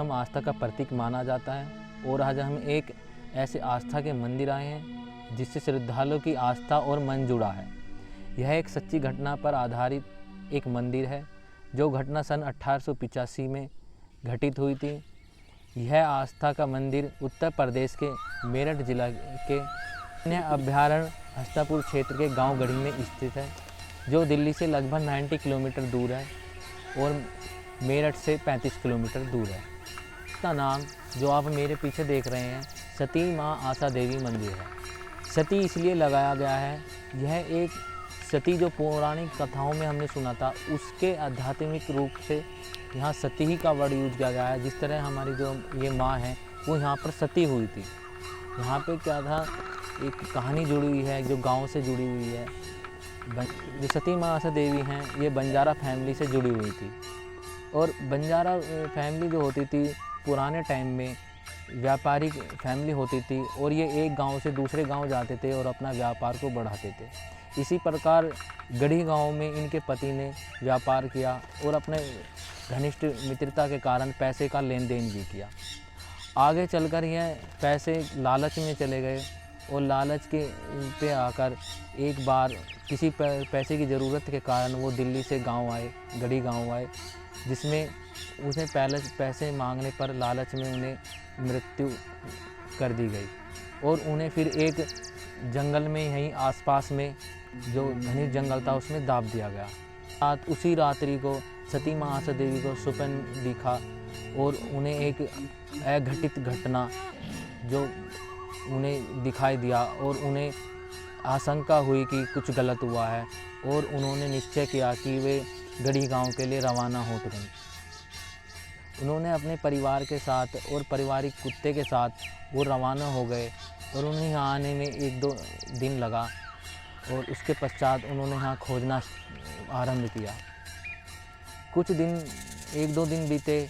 धर्म आस्था का प्रतीक माना जाता है और आज हम एक ऐसे आस्था के मंदिर आए हैं जिससे श्रद्धालुओं की आस्था और मन जुड़ा है। यह एक सच्ची घटना पर आधारित एक मंदिर है जो घटना सन 1885 में घटित हुई थी। यह आस्था का मंदिर उत्तर प्रदेश के मेरठ जिला के अभ्यारण्य हस्तापुर क्षेत्र के गांव गढ़ी में स्थित है, जो दिल्ली से लगभग 90 किलोमीटर दूर है और मेरठ से 35 किलोमीटर दूर है। इसका नाम जो आप मेरे पीछे देख रहे हैं सती माँ आशा देवी मंदिर है। सती इसलिए लगाया गया है, यह एक सती जो पौराणिक कथाओं में हमने सुना था उसके आध्यात्मिक रूप से यहाँ सती ही का वर्ड यूज किया गया है। जिस तरह हमारी जो ये माँ है वो यहाँ पर सती हुई थी। यहाँ पे क्या था, एक कहानी जुड़ी हुई है जो गांव से जुड़ी हुई है। जो सती माँ आशा देवी हैं ये बंजारा फैमिली से जुड़ी हुई थी और बंजारा फैमिली जो होती थी पुराने टाइम में व्यापारिक फैमिली होती थी और ये एक गांव से दूसरे गांव जाते थे और अपना व्यापार को बढ़ाते थे। इसी प्रकार गढ़ी गांव में इनके पति ने व्यापार किया और अपने घनिष्ठ मित्रता के कारण पैसे का लेन देन भी किया। आगे चलकर यह पैसे लालच में चले गए और लालच के पे आकर एक बार किसी पैसे की ज़रूरत के कारण वो दिल्ली से गांव आए, गढ़ी गांव आए, जिसमें उसे पैसे मांगने पर लालच में उन्हें मृत्यु कर दी गई और उन्हें फिर एक जंगल में यहीं आसपास में जो घने जंगल था उसमें दाब दिया गया। उसी रात्रि को सती माँ आशा देवी को स्वप्न दिखा और उन्हें एक अघटित घटना जो उन्हें दिखाई दिया और उन्हें आशंका हुई कि कुछ गलत हुआ है और उन्होंने निश्चय किया कि वे गढ़ी गांव के लिए रवाना हो गए। उन्होंने अपने परिवार के साथ और पारिवारिक कुत्ते के साथ वो रवाना हो गए और उन्हें यहाँ आने में 1-2 दिन लगा और उसके पश्चात उन्होंने यहाँ खोजना आरंभ किया। कुछ दिन 1-2 दिन बीते,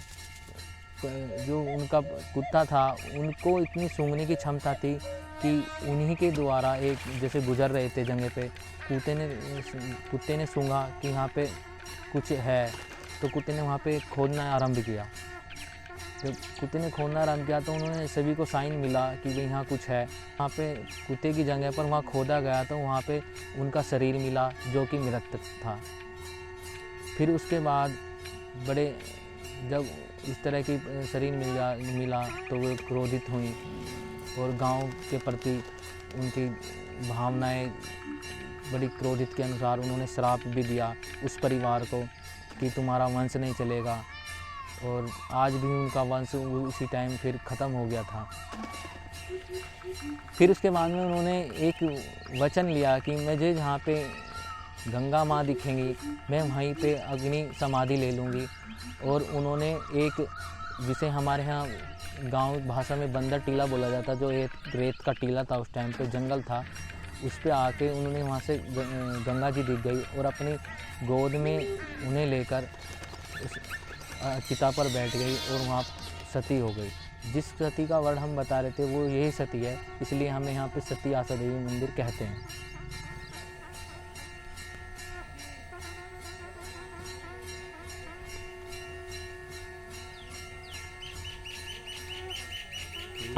जो उनका कुत्ता था उनको इतनी सूंघने की क्षमता थी कि उन्हीं के द्वारा एक जैसे गुजर रहे थे जगह पे कुत्ते ने सूंघा कि यहाँ पे कुछ है, तो कुत्ते ने वहाँ पे खोदना आरंभ किया। जब कुत्ते ने खोदना आरंभ किया तो उन्होंने सभी को साइन मिला कि भाई यहाँ कुछ है। वहाँ पे कुत्ते की जगह पर वहाँ खोदा गया तो वहाँ पे उनका शरीर मिला जो कि मृत था। फिर उसके बाद जब इस तरह की शरीर मिला तो वे क्रोधित हुई और गांव के प्रति उनकी भावनाएं बड़ी क्रोधित के अनुसार उन्होंने श्राप भी दिया उस परिवार को कि तुम्हारा वंश नहीं चलेगा, और आज भी उनका वंश उसी टाइम फिर ख़त्म हो गया था। फिर उसके बाद में उन्होंने एक वचन लिया कि मुझे जहाँ पे गंगा माँ दिखेंगी मैं वहीं पे अग्नि समाधि ले लूँगी। और उन्होंने एक, जिसे हमारे यहाँ गांव भाषा में बंदर टीला बोला जाता, जो एक रेत का टीला था उस टाइम पे, जंगल था, उस पे आके उन्होंने वहाँ से गंगा जी दिख गई और अपनी गोद में उन्हें लेकर उस चिता पर बैठ गई और वहाँ सती हो गई। जिस सती का वर्ड हम बता रहे थे वो यही सती है, इसलिए हमें यहाँ पे सती आशा देवी मंदिर कहते हैं।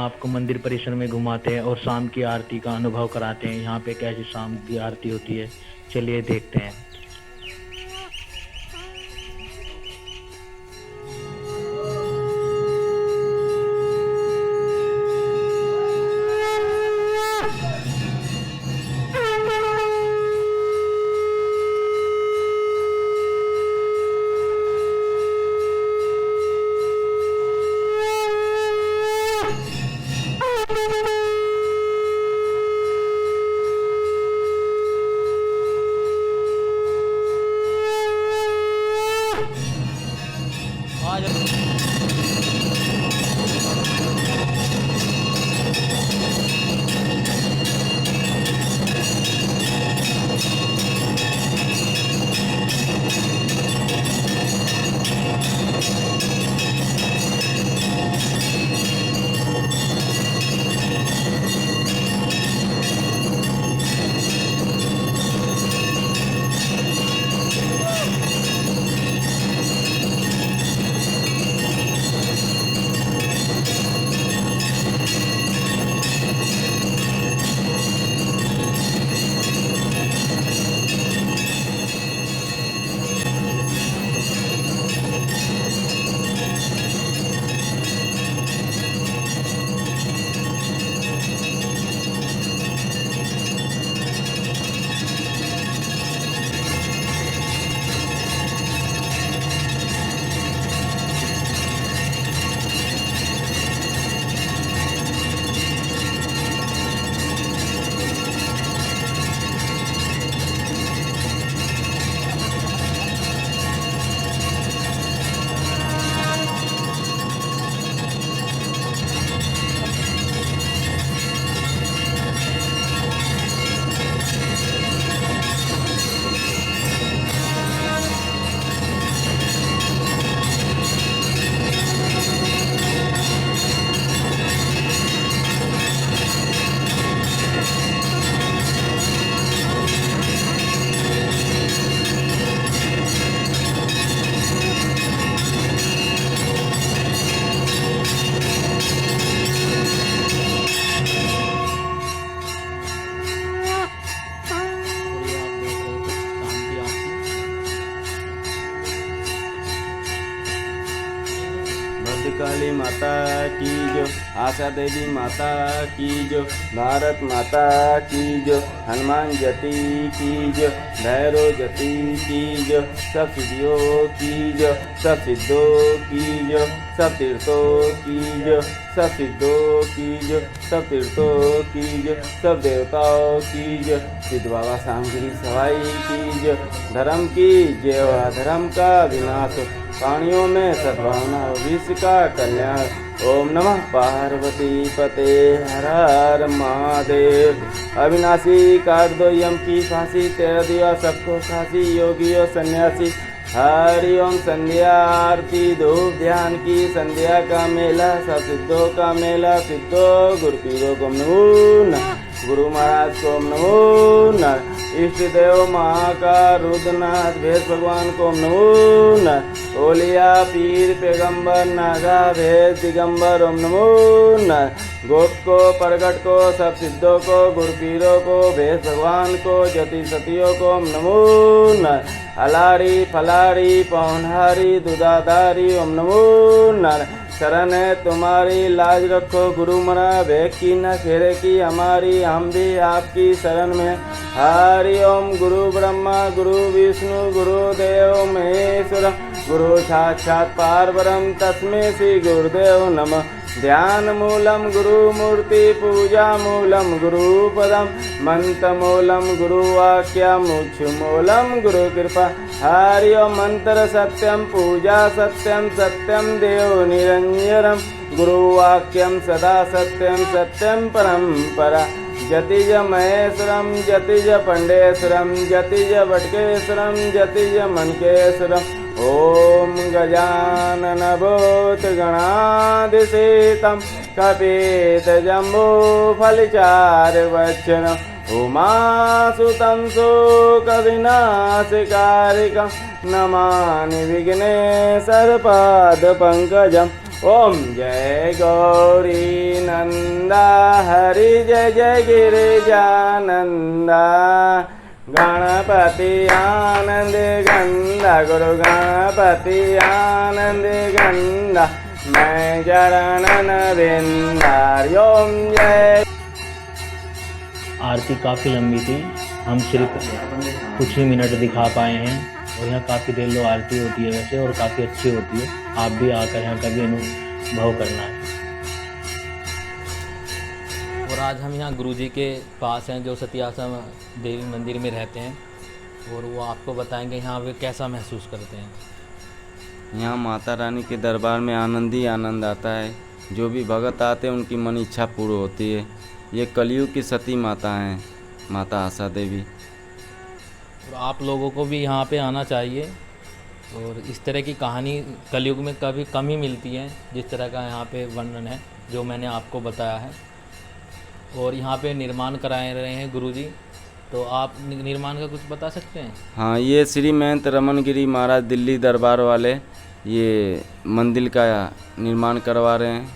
आपको मंदिर परिसर में घुमाते हैं और शाम की आरती का अनुभव कराते हैं। यहाँ पे कैसी शाम की आरती होती है, चलिए देखते हैं। भद्रकाली माता की जो, आशा देवी माता की जो, भारत माता की जो, हनुमान जति की जो, भैरव जति की जो, सब सिद्धियों की जो, सब सिद्धों की जो, सब तीर्थों की जो, सब सिद्धों की जो, सब तीर्थों की जो, सब देवताओं की जो, सिद्ध बाबा सामगिरी सवाई की जो, धर्म की जय हो, अधर्म का विनाश हो, प्राणियों में सद्भावना हो, विश्व का कल्याण। ओम नमः पार्वती पते हर हर महादेव। अविनाशी काट दो यम की फांसी, तेरा दिया सबको खांसी, योगियों सन्यासी हरि ओम। संध्या आरती धूप ध्यान की, संध्या का मेला सब सिद्धों का मेला, सिद्धो गुरु पीरो को नमो नमः, गुरु महाराज को नमो नमः, इष्ट देव महाकाल रुद्रनाथ भेद भगवान को नमो नमः, ओलिया पीर पैगंबर नागा भेद दिगंबर ओम नमो नमः, गोप को प्रगट को सब सिद्धों को, गुरु पीरों को, भेद भगवान को, ज्योति सतियों को ओम नमो नमः, अलारी फलारी पौनहारी दुदाधारी ओम नमो नमः। शरण है तुम्हारी लाज रखो गुरु मरा, भेद की न फेरे की हमारी, हम भी आपकी शरण में। हरि ओम। गुरु ब्रह्मा गुरु विष्णु गुरु देव महेश्वर, गुरु साक्षात पारब्रह्म तस्मै श्री गुरुदेव नमः। ध्यान मूलम गुरु मूर्ति, पूजा मूलम गुरु पदम, मंत्र मूलम गुरु वाक्य, मोक्ष मूलम गुरु कृपा। हरि ओम। मंत्र सत्यम पूजा सत्यम, सत्यम देव निरंजनम, गुरु वाक्यम सदा सत्यम, सत्यम परंपरा। जतिज महेश्वरम जतिज पंडेश्वरम, जतिज बटकेश्वरम जतिज मनकेश्वरम। ओम गजानन भूत गणाधिसेतम, कपित जम्बो फलचार वचनम, उमासुतं शोक विनाशकारिकं, नमामि विघ्नेश्वर पाद पंकजम। ओम जय गौरी नंदा हरि जय जय गिरिजानंदा, गणपति आनंद गंदा, गुरु गणपति आनंद गंदा, मैं चरणन बिंदार। ओम जय। आरती काफ़ी लंबी थी, हम सिर्फ कुछ ही मिनट दिखा पाए हैं, और यहाँ काफ़ी देर लो आरती होती है वैसे, और काफ़ी अच्छी होती है। आप भी आकर यहाँ कभी अनुभव करना है। और आज हम यहाँ गुरुजी के पास हैं जो सत्याश्रम देवी मंदिर में रहते हैं, और वो आपको बताएंगे यहाँ वे कैसा महसूस करते हैं। यहाँ माता रानी के दरबार में आनंद ही आनंद आता है। जो भी भगत आते हैं उनकी मन इच्छा पूर्ण होती है। ये कलयुग की सती माता हैं, माता आशा देवी। और आप लोगों को भी यहाँ पे आना चाहिए, और इस तरह की कहानी कलयुग में कभी कम ही मिलती है, जिस तरह का यहाँ पे वर्णन है जो मैंने आपको बताया है। और यहाँ पे निर्माण कराए रहे हैं गुरुजी, तो आप निर्माण का कुछ बता सकते हैं? हाँ, ये श्री महंत रमन गिरी महाराज दिल्ली दरबार वाले ये मंदिर का निर्माण करवा रहे हैं,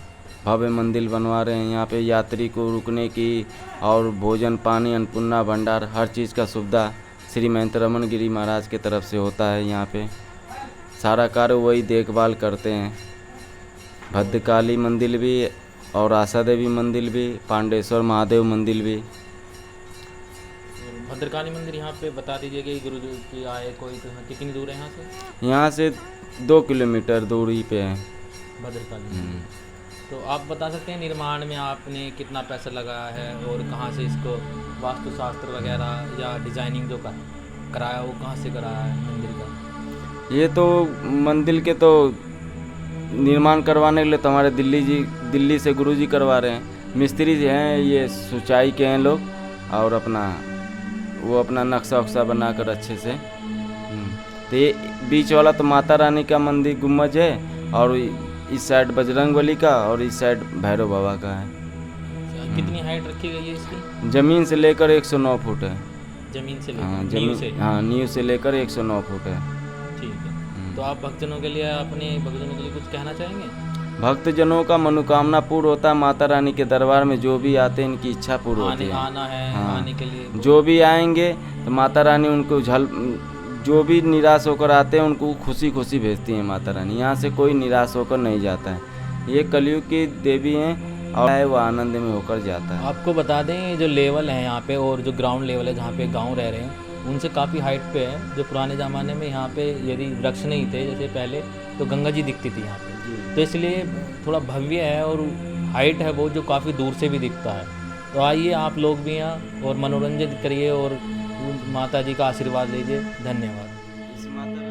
भव्य मंदिर बनवा रहे हैं। यहाँ पे यात्री को रुकने की और भोजन पानी अन्नपूर्णा भंडार हर चीज़ का सुविधा श्री महंत रमन गिरी महाराज के तरफ से होता है। यहाँ पे सारा कार्य वही देखभाल करते हैं। भद्रकाली मंदिर भी और आशा देवी मंदिर भी, पांडेश्वर महादेव मंदिर भी। भद्रकाली मंदिर यहाँ पे बता दीजिए कि गुरु जी की आए कोई, तो कितनी दूर है यहाँ से? यहाँ से 2 किलोमीटर दूरी पे है भद्रकाली। तो आप बता सकते हैं निर्माण में आपने कितना पैसा लगाया है, और कहाँ से इसको वास्तुशास्त्र वगैरह या डिजाइनिंग जो कराया वो कहाँ से कराया है मंदिर का? ये तो मंदिर के तो निर्माण करवाने के लिए तो हमारे दिल्ली से गुरुजी करवा रहे हैं। मिस्त्री हैं ये सुचाई के हैं लोग, और वो अपना नक्शा वक्शा बनाकर अच्छे से। तो ये बीच वाला तो माता रानी का मंदिर गुम्बज है, और इस साइड बजरंगबली का, और इस साइड भैरव बाबा का है। कितनी हाइट रखी गई है इसकी? जमीन से लेकर 109 फुट है। जमीन से हाँ, लेकर नींव से? हाँ, नींव से लेकर 109 फुट है। ठीक है। तो आप भक्तजनों के लिए, अपने भक्तजनों के लिए कुछ कहना चाहेंगे? भक्तजनों का मनोकामना पूर्ण होता है। माता रानी के दरबार में जो भी आते हैं इनकी इच्छा पूर्ण होती है। आना है, हाँ, आने के लिए जो भी आएंगे तो माता रानी उनको जो भी निराश होकर आते हैं उनको खुशी खुशी भेजती हैं माता रानी। यहाँ से कोई निराश होकर नहीं जाता है। ये कलयुग की देवी हैं और वो आनंद में होकर जाता है। आपको बता दें ये जो लेवल है यहाँ पे और जो ग्राउंड लेवल है जहाँ पे गांव रह रहे हैं उनसे काफ़ी हाइट पे है। जो पुराने ज़माने में यहाँ पे यदि वृक्ष नहीं थे जैसे पहले तो गंगा जी दिखती थी यहाँ पे, तो इसलिए थोड़ा भव्य है और हाइट है वो जो काफ़ी दूर से भी दिखता है। तो आइए आप लोग भी यहाँ और मनोरंजन करिए और माता जी का आशीर्वाद लीजिए। धन्यवाद। इस माता